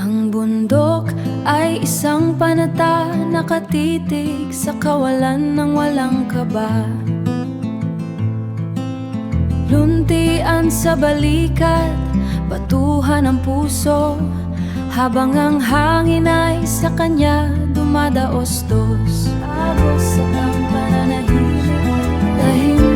Ang bundok ay isang panata, nakatitig sa kawalan ng walang kaba. Luntian sa balikat, batuhan ang puso, habang ang hangin ay sa kanya dumadaos-dos. Agos sa ang pananahimik, tahimik.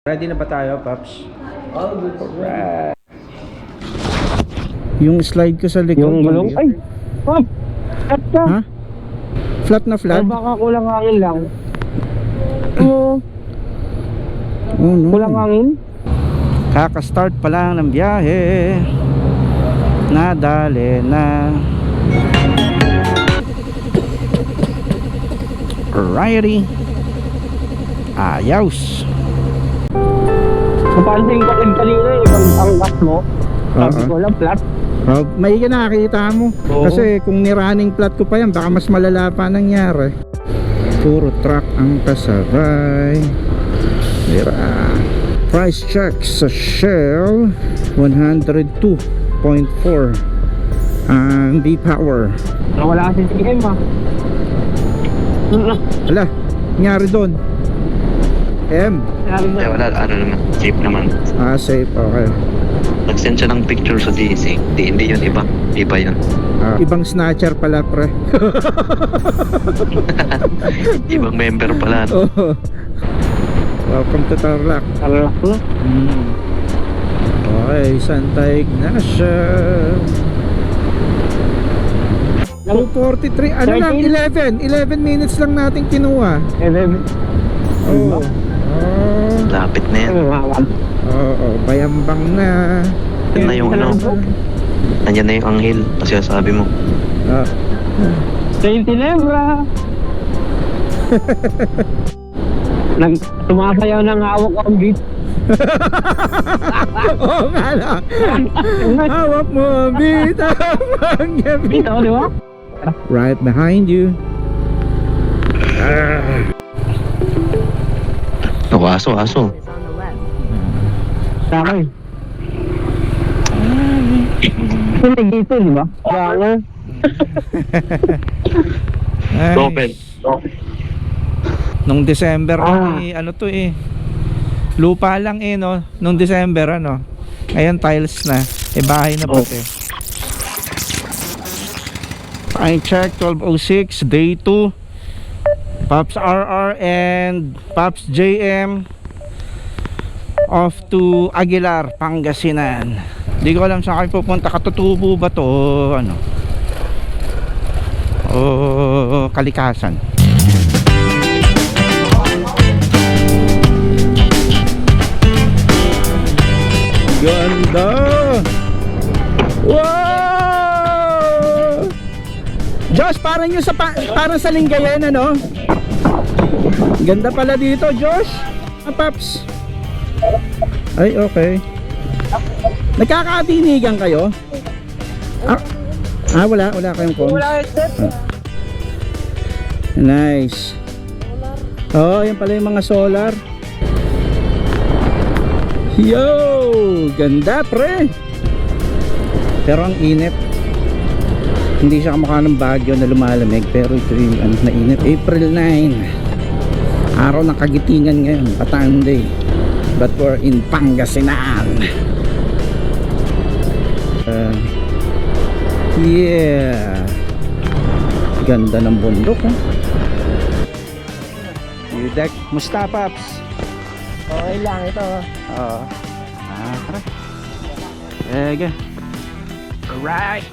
Ready na ba tayo, Paps? Alright. Yung slide ko sa likod. Yung gulong? Ay! Oh! Flat ka! Ha? Flat na flat? O baka kulang hangin lang. Oo. Oh, no. Kulang hangin? Kaka-start pa lang ng biyahe. Nadali na. Alrighty. Ayos. Napansin ko rin kanina ibang angkas mo. Sabi ko lang flat. Oh, may nakakita mo. Oo. Kasi kung nirunning flat ko pa yan, baka mas malala pa nangyari. Puro truck ang kasabay. Mira. Price check sa Shell 102.4 ang V-Power. Nawala kasi si M ah. Ala, nangyari doon? M? Sabi Eh, na. wala, ano naman, safe naman. Ah, safe, okay. Nag-send siya ng picture sa DSC. Hindi yun iba. Iba yun. Ibang snatcher pala, pre. Ibang member pala. No? Oh. Welcome to Tarlac. Tarlac na. Okay, Santa Ignacia. 2:43, ano lang, 11 minutes lang natin kinuha. Oh. Lapit na yan. Oo, bayambang na. Yan na yung ano. Nandiyan na yung anghel. Kasi sabi mo. Ah. Saint Ginebra. Sumasayaw ng hawak ang beat. Oo nga lang. Hawak mo, bitang gabi. Beat ako, di ba? Right behind you. Oh, aso. Sa akin. Hindi dito, di ba? Wala. Ay, Open. nung December ano to lupa lang no? Nung December ano. Ngayon tiles na. Bahay na pati. Time check 12:06, day 2. Pops RR and Pops JM off to Aguilar, Pangasinan. Di ko alam saan kayo pupunta. Katutubo ba to o ano? O Kalikasan? Ganda! Wow! Josh, parang yung parang sa Lingayen, ano? Ganda pala dito, Josh. Paps. Ay, okay. Nagkakatinigan kayo? Wala kayong comms. Nice. Oh, yan pala yung mga solar. Yo, ganda pre. Pero ang init. Hindi siya kamukha ng Baguio na lumalamig, pero ito yung ano na init. April 9. Araw ng kagitingan ngayon, Bataan Day. But we're in Pangasinan. Yeah. Ganda ng bundok, ha? Yudak, musta, Paps? Okay lang ito. Oo. Tara. Ege. Alright.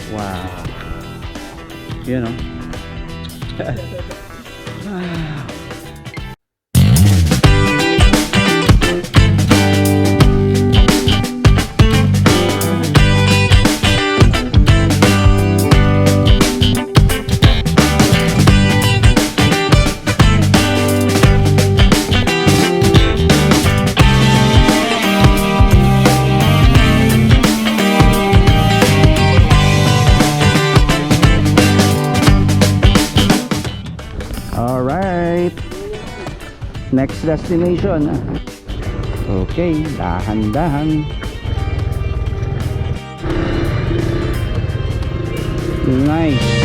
Wow. Yun, oh. Next destination. Okay, dahan-dahan. Nice.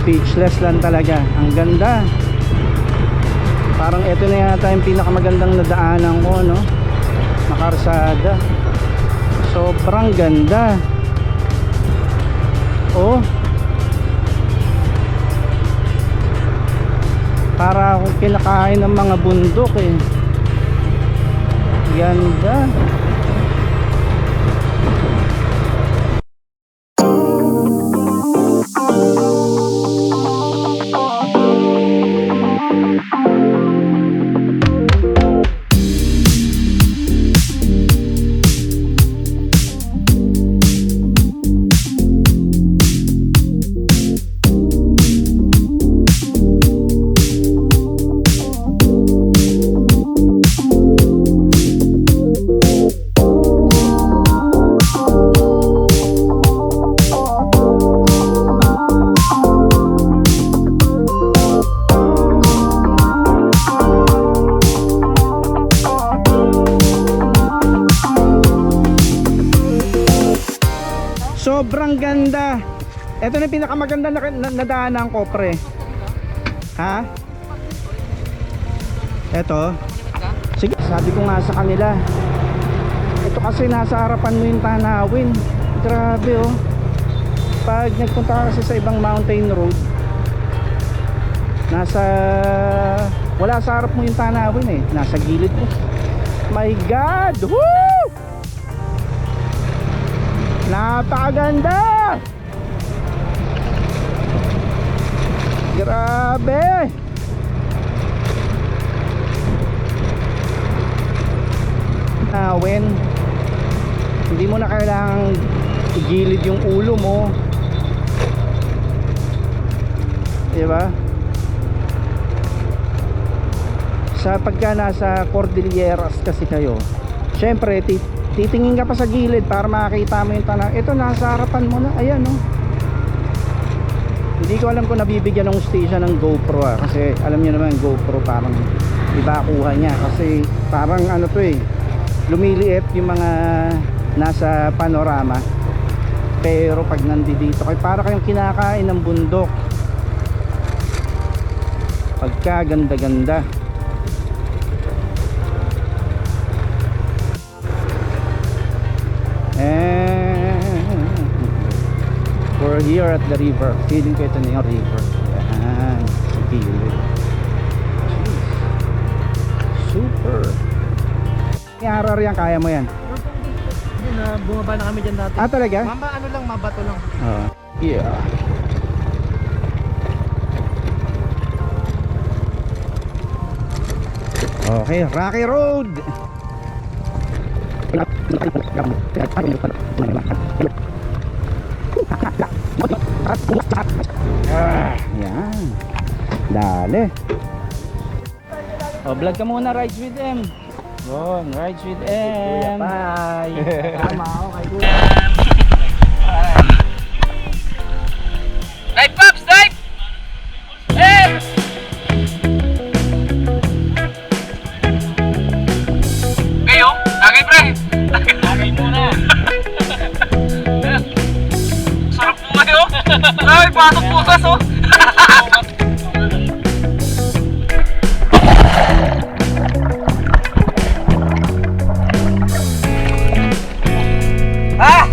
Speechless lang talaga. Ang ganda. Parang ito na yata yung pinakamagandang nadaanan ko, no? Nakarsada. Sobrang ganda. Oh. Para akong kinakain ng mga bundok eh. Ganda. Sobrang ganda. Ito na yung pinakamaganda na nadaanan ko, pre. Ha? Ito. Sige, sabi ko nga sa kanila. Ito kasi nasa harapan mo yung tanawin. Grabe oh. Pag nagpunta ka kasi sa ibang mountain road, wala sa harap mo yung tanawin eh. Nasa gilid mo. My God! Woo! Napakaganda! Grabe! Nawin, hindi mo na kailangang igilid yung ulo mo, diba? Sa pagka nasa Cordilleras kasi kayo, syempre titingin ka pa sa gilid para makakita mo yung tanang. Ito nasa harapan mo na, ayan oh. Hindi ko alam kung nabibigyan ng station ng GoPro kasi alam niyo naman GoPro parang iba kuha niya kasi parang ano to eh, lumiliit yung mga nasa panorama, pero pag nandito kayo para kayong kinakain ng bundok. Pagka ganda-ganda. We're here at the river. Feeling ko ito na yung river. Yan, sa gilid. Super. Yung harar yan, kaya mo yan. Bumaba na kami dyan dati. Ah, talaga? Ano lang, mabato lang. Yeah. Okay, Rocky Road. Yan. Dali. Oh, vlog ka muna, rides with them. Go, rides with them. Bye. Tama ako kay Kuya. Dive, Pops! Dive! Eh! Kayo? Tagay, pre! Tagay muna! Sarap po kayo! Ay, patok pusas, oh! Ah!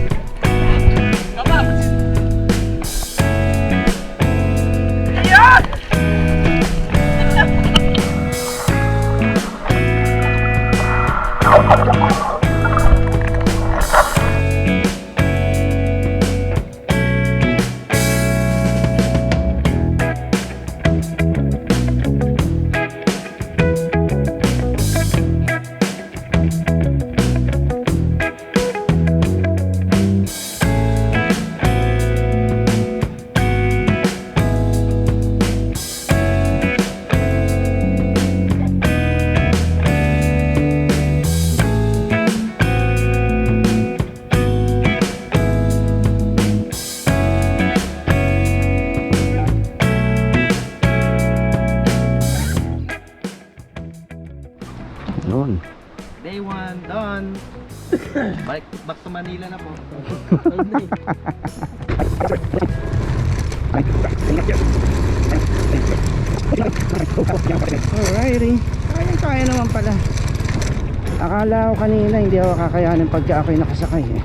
Noon. Day 1, done. Back to Manila na po. Alrighty. Kaya naman pala. Akala ko kanina hindi ako kakayanin pagka ako'y nakasakay eh.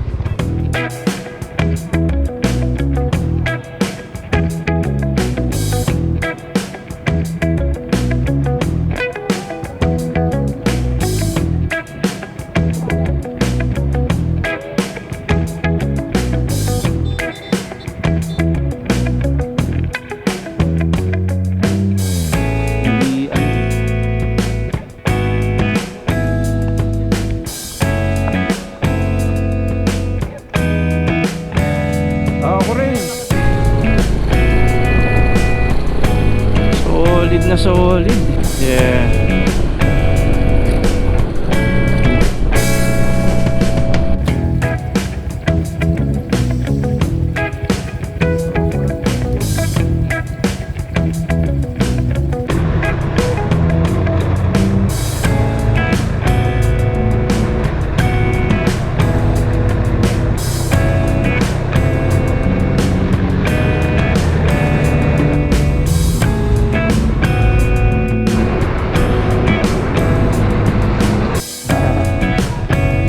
Hindi ako rin. Solid na solid. Yeah.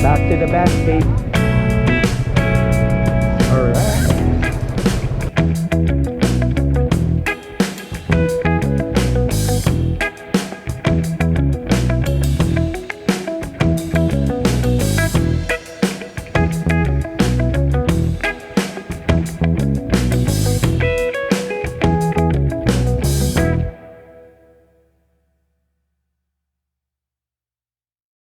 Back to the back, babe.